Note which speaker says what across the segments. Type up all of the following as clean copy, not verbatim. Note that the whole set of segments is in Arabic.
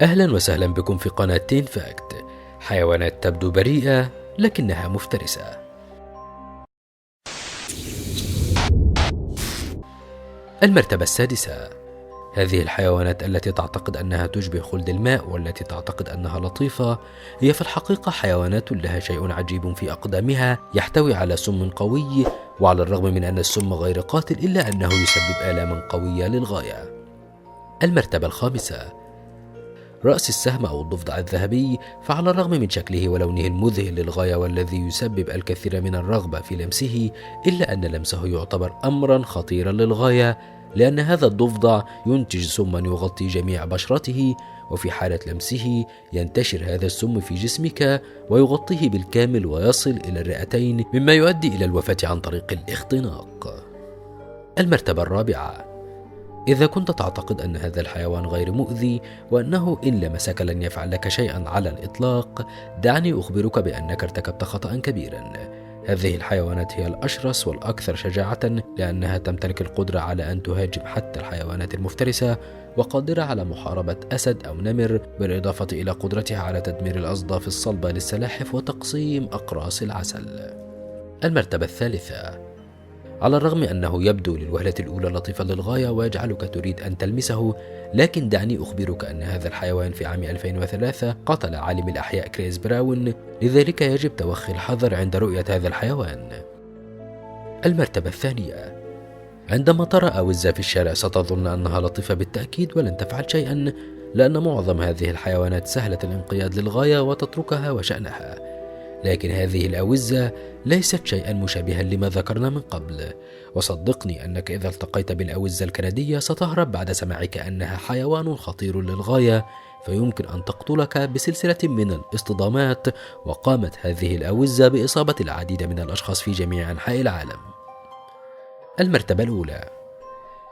Speaker 1: أهلا وسهلا بكم في قناة تين فاكت. حيوانات تبدو بريئة لكنها مفترسة. المرتبة السادسة. هذه الحيوانات التي تعتقد أنها تشبه خلد الماء والتي تعتقد أنها لطيفة هي في الحقيقة حيوانات لها شيء عجيب في أقدامها يحتوي على سم قوي، وعلى الرغم من أن السم غير قاتل إلا أنه يسبب آلاما قوية للغاية. المرتبة الخامسة. رأس السهم أو الضفدع الذهبي، فعلى الرغم من شكله ولونه المذهل للغاية والذي يسبب الكثير من الرغبة في لمسه، إلا أن لمسه يعتبر أمرا خطيرا للغاية، لأن هذا الضفدع ينتج سما يغطي جميع بشرته، وفي حالة لمسه ينتشر هذا السم في جسمك ويغطيه بالكامل ويصل إلى الرئتين، مما يؤدي إلى الوفاة عن طريق الاختناق. المرتبة الرابعة. إذا كنت تعتقد أن هذا الحيوان غير مؤذي وأنه إن لمسك لن يفعل لك شيئا على الإطلاق، دعني أخبرك بأنك ارتكبت خطأ كبيرا. هذه الحيوانات هي الأشرس والأكثر شجاعة، لأنها تمتلك القدرة على أن تهاجم حتى الحيوانات المفترسة، وقادرة على محاربة أسد أو نمر، بالإضافة إلى قدرتها على تدمير الأصداف الصلبة للسلاحف وتقصيم أقراص العسل. المرتبة الثالثة. على الرغم أنه يبدو للوهلة الأولى لطيفا للغاية ويجعلك تريد أن تلمسه، لكن دعني أخبرك أن هذا الحيوان في عام 2003 قتل عالم الأحياء كريس براون، لذلك يجب توخي الحذر عند رؤية هذا الحيوان. المرتبة الثانية. عندما ترى أوزة في الشارع ستظن أنها لطيفة بالتأكيد ولن تفعل شيئا، لأن معظم هذه الحيوانات سهلة الانقياد للغاية وتتركها وشأنها، لكن هذه الأوزة ليست شيئا مشابها لما ذكرنا من قبل، وصدقني أنك إذا التقيت بالأوزة الكندية ستهرب بعد سماعك أنها حيوان خطير للغاية، فيمكن أن تقتلك بسلسلة من الاصطدامات، وقامت هذه الأوزة بإصابة العديد من الأشخاص في جميع أنحاء العالم. المرتبة الأولى.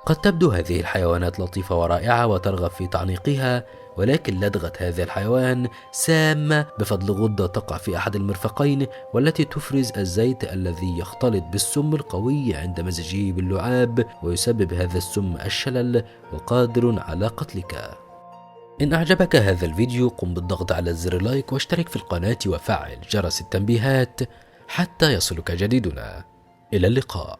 Speaker 1: قد تبدو هذه الحيوانات لطيفة ورائعة وترغب في تعليقها، ولكن لدغة هذا الحيوان سامة بفضل غدة تقع في أحد المرفقين، والتي تفرز الزيت الذي يختلط بالسم القوي عند مزجه باللعاب، ويسبب هذا السم الشلل وقادر على قتلك. إن أعجبك هذا الفيديو قم بالضغط على زر لايك واشترك في القناة وفعل جرس التنبيهات حتى يصلك جديدنا. إلى اللقاء.